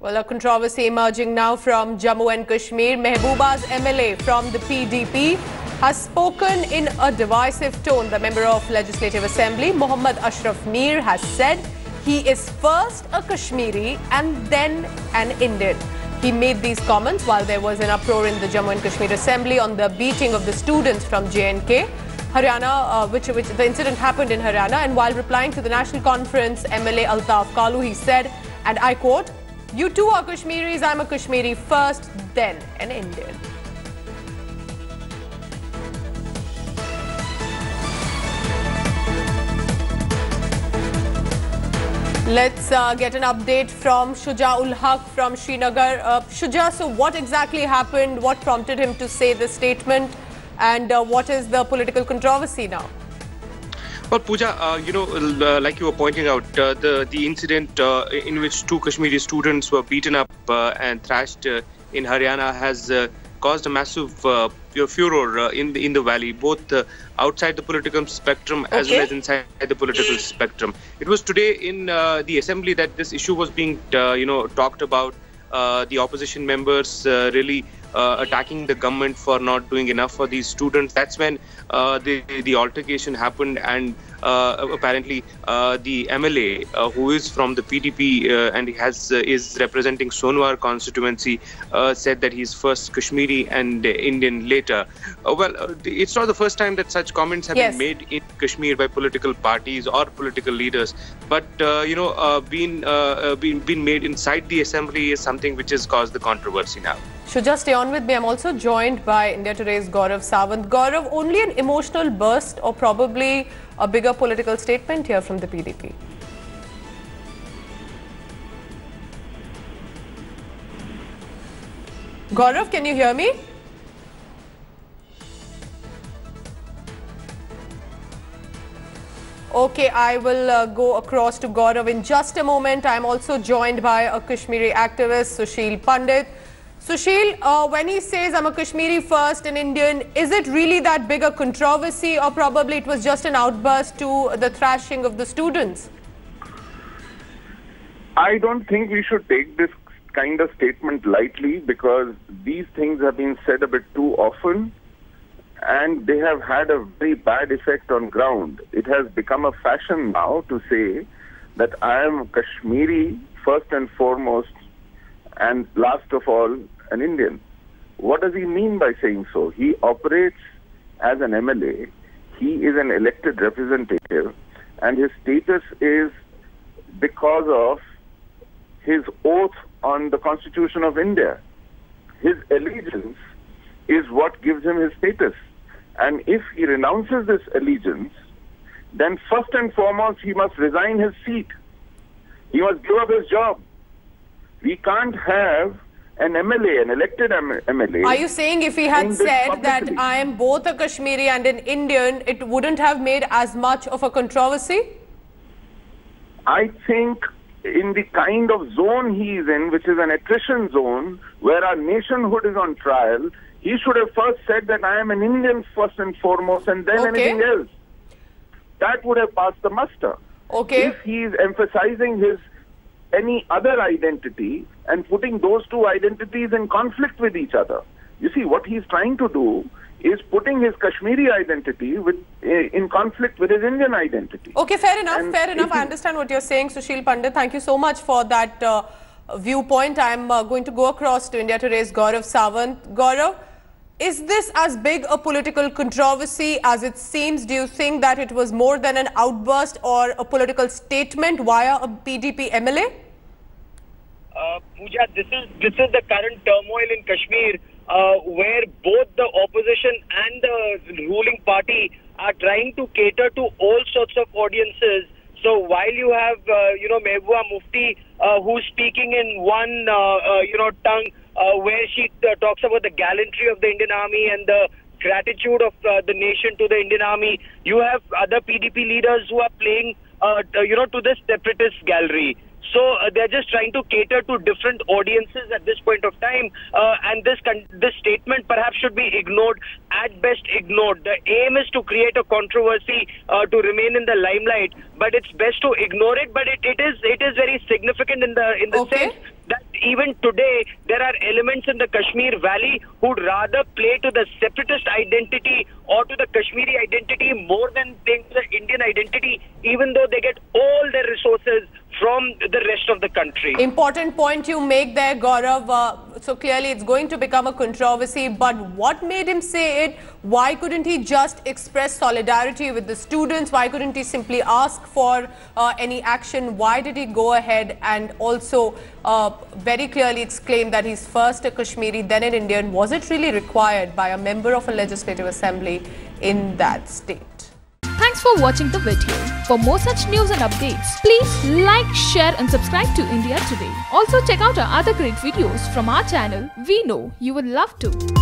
Well, a controversy emerging now from Jammu and Kashmir. Mehbooba's MLA from the PDP has spoken in a divisive tone. The member of Legislative Assembly, Mohammad Ashraf Mir, has said he is first a Kashmiri and then an Indian. He made these comments while there was an uproar in the Jammu and Kashmir Assembly on the beating of the students from J&K, Haryana, which the incident happened in Haryana. And while replying to the National Conference, MLA Altaf Kalu, he said, and I quote, "You too are Kashmiris, I'm a Kashmiri first, then an Indian." Let's get an update from Shuja-ul Haq from Srinagar. Shuja, so what exactly happened? What prompted him to say this statement? And what is the political controversy now? Well, Pooja, like you were pointing out, the incident in which two Kashmiri students were beaten up and thrashed in Haryana has caused a massive furor in the valley, both outside the political spectrum as well as inside the political spectrum. It was today in the assembly that this issue was being talked about. The opposition members really attacking the government for not doing enough for these students. That's when the altercation happened, and apparently the MLA who is from the PDP and is representing Sonwar constituency said that he's first Kashmiri and Indian later. It's not the first time that such comments have been made in Kashmir by political parties or political leaders, but being made inside the assembly is something which has caused the controversy now. Shuja, stay on with me. I'm also joined by India Today's Gaurav Sawant. Gaurav, only an emotional burst or probably a bigger political statement here from the PDP? Gaurav, can you hear me? Okay, I will go across to Gaurav in just a moment. I'm also joined by a Kashmiri activist, Sushil Pandit. Sushil, when he says I'm a Kashmiri first, an Indian, is it really that big a controversy, or probably it was just an outburst to the thrashing of the students? I don't think we should take this kind of statement lightly, because these things have been said a bit too often and they have had a very bad effect on ground. It has become a fashion now to say that I am Kashmiri first and foremost and last of all an Indian. What does he mean by saying so? He operates as an MLA, he is an elected representative, and his status is because of his oath on the Constitution of India. His allegiance is what gives him his status. And if he renounces this allegiance, then first and foremost he must resign his seat. He must give up his job. We can't have an MLA, an elected MLA. Are you saying if he had said that I am both a Kashmiri and an Indian, it wouldn't have made as much of a controversy? I think in the kind of zone he is in, which is an attrition zone, where our nationhood is on trial, he should have first said that I am an Indian first and foremost and then anything else. That would have passed the muster. If he is emphasizing his any other identity and putting those two identities in conflict with each other. You see, what he's trying to do is putting his Kashmiri identity in conflict with his Indian identity. Okay, fair enough, fair enough. I understand what you're saying, Sushil Pandit. Thank you so much for that viewpoint. I'm going to go across to India Today's Gaurav Sawant. Gaurav, is this as big a political controversy as it seems? Do you think that it was more than an outburst or a political statement via a PDP MLA? Pooja, this is the current turmoil in Kashmir, where both the opposition and the ruling party are trying to cater to all sorts of audiences. So while you have, Mehbooba Mufti, who's speaking in one, tongue, where she talks about the gallantry of the Indian Army and the gratitude of the nation to the Indian Army, you have other PDP leaders who are playing, to this separatist gallery. So they're just trying to cater to different audiences at this point of time, and this statement perhaps should be ignored, at best ignored. The aim is to create a controversy, to remain in the limelight, but it's best to ignore it. But it is very significant in the sense that even today there are elements in the Kashmir Valley who'd rather play to the separatist identity or to the Kashmiri identity more than the Indian identity, even though they get all their resources from the rest of the country. Important point you make there, Gaurav. So clearly it's going to become a controversy, but what made him say it? Why couldn't he just express solidarity with the students? Why couldn't he simply ask for any action? Why did he go ahead and also very clearly exclaim that he's first a Kashmiri, then an Indian? Was it really required by a member of a legislative assembly in that state? Thanks for watching the video. For more such news and updates, please like, share and subscribe to India Today. Also check out our other great videos from our channel. We know you will love to.